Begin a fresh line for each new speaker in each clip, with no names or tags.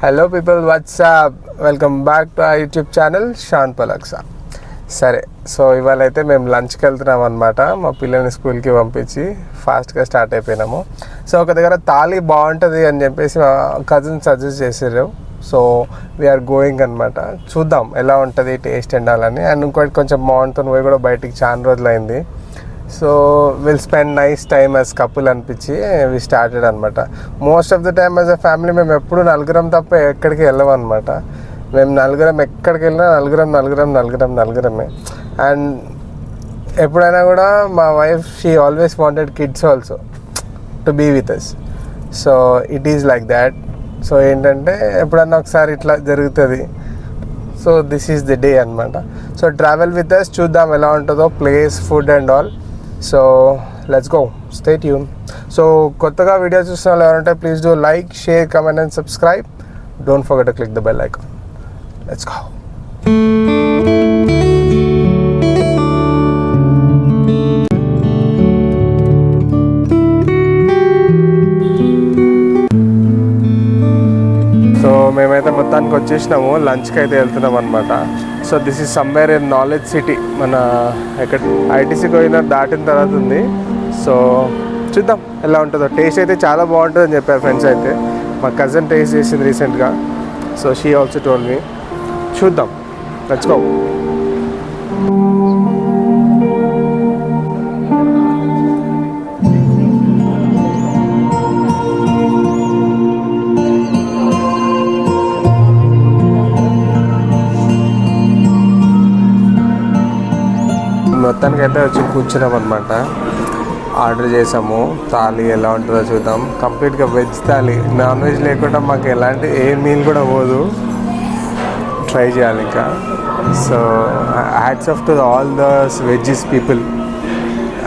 Hello people, what's up, welcome back to our YouTube channel షాన్ పలక్సా. సరే, సో ఇవాళ అయితే మేము లంచ్కి వెళ్తున్నాం అనమాట. మా పిల్లల్ని స్కూల్కి పంపించి ఫాస్ట్గా స్టార్ట్ అయిపోయినాము. సో ఒక దగ్గర థాలీ బాగుంటుంది అని చెప్పేసి మా కజిన్ సజెస్ట్ చేసారు. సో వీఆర్ గోయింగ్ అనమాట. చూద్దాం ఎలా ఉంటుంది టేస్ట్ ఎండాలని. అండ్ ఇంకోటి కొంచెం బాగుంటుంది పోయి కూడా బయటికి చాలా రోజులు అయింది. So will spend nice time as couple అనిపించి వి స్టార్టెడ్ అనమాట. Most of the time as a family మేము ఎప్పుడు నలుగురం తప్ప ఎక్కడికి వెళ్ళాం అనమాట. మేము నలుగురం ఎక్కడికి వెళ్ళినా నలుగురమే. అండ్ ఎప్పుడైనా కూడా మా wife she always wanted kids also to be with us. So it is like that. So ఏంటంటే ఎప్పుడన్నా ఒకసారి ఇట్లా జరుగుతుంది. So this is the day అనమాట. సో ట్రావెల్ విత్ అస్, చూద్దాం ఎలా ఉంటుందో place, food and all. So let's go, stay tune. So కొత్తగా వీడియో చూసిన వాళ్ళు ఎవరంటే please do like, share, comment and subscribe. Don't forget to click the bell icon. Let's go. So మేమైతే మొత్తానికి వచ్చేసినాము, లంచ్కి అయితే వెళ్తున్నాం అనమాట. So this is somewhere in knowledge city. మన ఎక్కడ ఐటీసీ పోయిన దాటిన తర్వాత ఉంది. సో చూద్దాం ఎలా ఉంటుందో. టేస్ట్ అయితే చాలా బాగుంటుంది అని చెప్పారు ఫ్రెండ్స్. అయితే మా కజిన్ టేస్ట్ చేసింది రీసెంట్గా. So she also told me. చూద్దాం, లెట్స్ గో. మొత్తానికి అయితే వచ్చి కూర్చున్నాం అనమాట. ఆర్డర్ చేసాము. థాలీ ఎలా ఉంటుందో చూద్దాం. కంప్లీట్గా వెజ్ థాలీ, నాన్ వెజ్ లేకుండా మాకు ఎలాంటి ఏ మీల్ కూడా పోదు. ట్రై చేయాలి ఇంకా. So hats off to all the veggies people.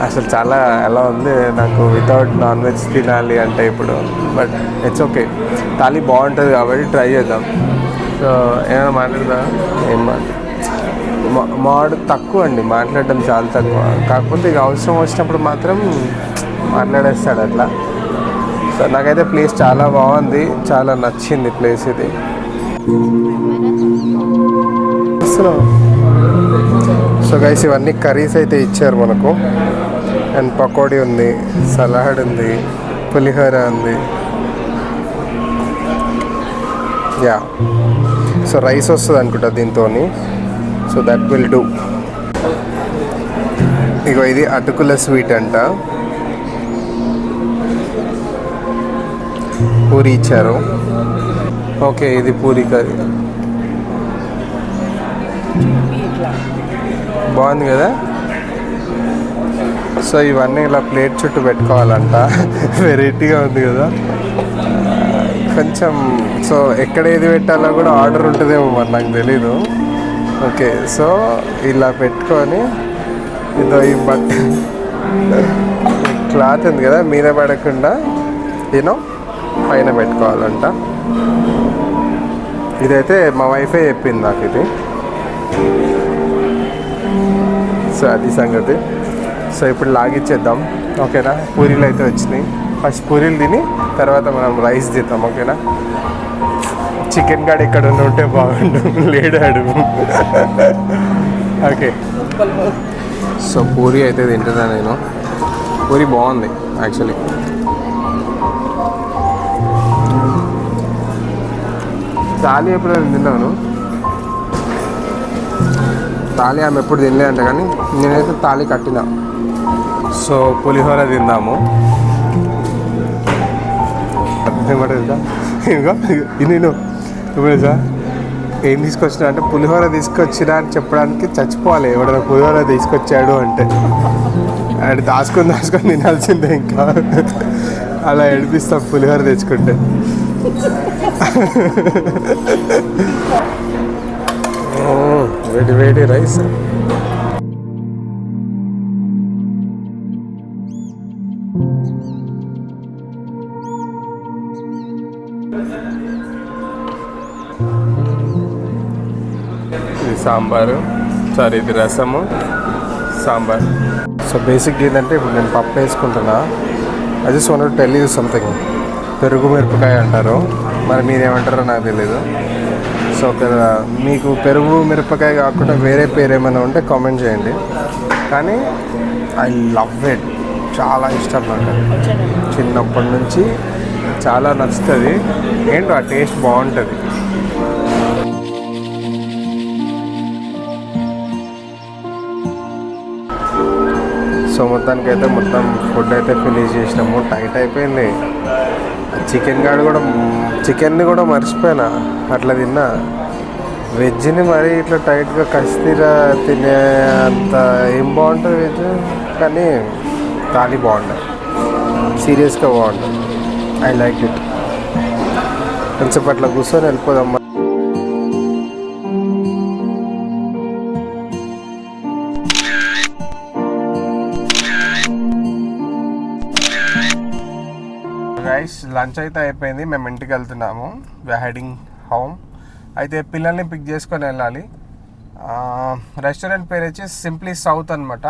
అసలు చాలా ఎలా ఉంది నాకు వితౌట్ నాన్ వెజ్ తినాలి అంటే ఇప్పుడు. బట్ ఇట్స్ ఓకే, థాలీ బాగుంటుంది కాబట్టి ట్రై చేద్దాం. సో ఏమైనా మాట్లాడదా? ఏం మాడు తక్కువ అండి, మాట్లాడడం చాలా తక్కువ. కాకపోతే ఇక అవసరం వచ్చినప్పుడు మాత్రం మాట్లాడేస్తాడు అట్లా. సో నాకైతే ప్లేస్ చాలా బాగుంది, చాలా నచ్చింది ప్లేస్ ఇది. సో గైస్, ఇవన్నీ కర్రీస్ అయితే ఇచ్చారు మనకు. అండ్ పకోడీ ఉంది, సలాడ్ ఉంది, పులిహోర ఉంది. యా, సో రైస్ వస్తుంది అనుకుంటా దీంతో. So that will do. ఇగో ఇది అటుకుల స్వీట్ అంట. పూరి ఇచ్చారు. ఓకే, ఇది పూరి కర్రీ. బాగుంది కదా. సో ఇవన్నీ ఇలా ప్లేట్ చుట్టూ పెట్టుకోవాలంట. వెరైటీగా ఉంది కదా కొంచెం. సో ఎక్కడ ఏది పెట్టాలో కూడా ఆర్డర్ ఉంటుందేమో మరి, నాకు తెలీదు. ఓకే, సో ఇలా పెట్టుకొని ఇదో ఈ బట్ట క్లాత్ ఉంది కదా మీద పడకుండా పైన పెట్టుకోవాలంట. ఇదైతే మా వైఫే చెప్పింది నాకు ఇది. సో అది సంగతి. సో ఇప్పుడు లాగిచ్చేద్దాం, ఓకేనా. పూరీలు అయితే వచ్చినాయి. ఫస్ట్ పూరీలు తిని తర్వాత మనం రైస్ తిద్దాం, ఓకేనా. చికెన్ గార్డ్ ఇక్కడ ఉంటే బాగుండు, లేడాడు. ఓకే, సో పూరి అయితే తింటున్నా నేను. పూరి బాగుంది యాక్చువల్లీ. థాలీ ఎప్పుడైనా తిన్నాను. థాలీ ఆమె ఎప్పుడు తినలే అంట, కానీ నేనైతే థాలీ కట్టినా. సో పులిహోర తిందాము. ఏమంటుందా ఇంకా నేను ఇప్పుడు సార్ ఏం తీసుకొచ్చినా అంటే పులిహోర తీసుకొచ్చినా అని చెప్పడానికి చచ్చిపోవాలి ఎవడైనా పులిహోర తీసుకొచ్చాడు అంటే. అండ్ దాచుకొని తినాల్సిందే ఇంకా. అలా ఏడిపిస్తాం పులిహోర తెచ్చుకుంటే. వేడి వేడి రైస్. సాంబారు, సారీ ఇది రసము, సాంబార్. సో బేసిక్ ఏంటంటే ఇప్పుడు నేను పప్పు వేసుకుంటున్నా. I just want to tell you something. పెరుగు మిరపకాయ అంటారు. మరి మీరేమంటారో నాకు తెలీదు. సో మీకు పెరుగు మిరపకాయ కాకుండా వేరే పేరు ఏమైనా ఉంటే కామెంట్ చేయండి. కానీ ఐ లవ్ ఇట్, చాలా ఇష్టం నాకు. చిన్నప్పటి నుంచి చాలా నచ్చుతుంది. ఏంటో ఆ టేస్ట్ బాగుంటుంది. సో మొత్తానికైతే మొత్తం ఫుడ్ అయితే ఫినిష్ చేసినాము. టైట్ అయిపోయింది. చికెన్ని కూడా మర్చిపోయినా. అట్లా తిన్నా. వెజ్ని మరీ ఇట్లా టైట్గా కస్తీరా తినే అంత ఏం బాగుంటుంది వెజ్. కానీ థాలీ బాగుంటుంది, సీరియస్గా బాగుంటుంది. I like it. కొంచెం అట్లా కూర్చొని వెళ్ళిపోదాం. గైస్ లంచ్ అయితే అయిపోయింది. మేము ఇంటికి వెళ్తున్నాము. We are heading home. అయితే పిల్లల్ని పిక్ చేసుకొని వెళ్ళాలి. రెస్టారెంట్ పేరు వచ్చి సింప్లీ సౌత్ అనమాట.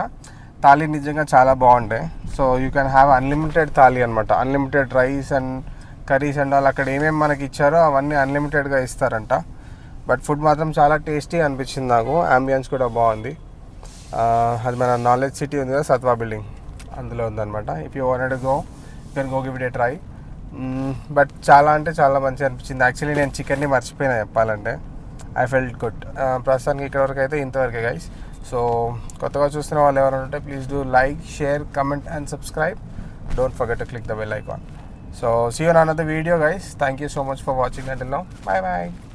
థాలీ నిజంగా చాలా బాగుంటాయి. So you can have unlimited thali అనమాట. అన్లిమిటెడ్ రైస్ అండ్ కర్రీస్ అండ్ వాళ్ళు అక్కడ ఏమేమి మనకి ఇచ్చారో అవన్నీ అన్లిమిటెడ్గా ఇస్తారంట. బట్ ఫుడ్ మాత్రం చాలా టేస్టీ అనిపించింది నాకు. అంబియన్స్ కూడా బాగుంది. అది మన నాలెడ్జ్ సిటీ ఉంది కదా, సత్వా బిల్డింగ్, అందులో ఉందన్నమాట. If you wanted go can go give it A try. But చాలా అంటే చాలా మంచిగా అనిపించింది. యాక్చువల్లీ నేను చికెన్ని మర్చిపోయినా చెప్పాలంటే. I felt good. ప్రస్తుతానికి ఇక్కడ వరకు అయితే ఇంతవరకే గైస్. సో కొత్తగా చూస్తున్న వాళ్ళు ఎవరైనా ఉంటే please do like, share, comment and subscribe. Don't forget to click the bell icon. So see you on another video guys. Thank you so much for watching until now. Bye bye.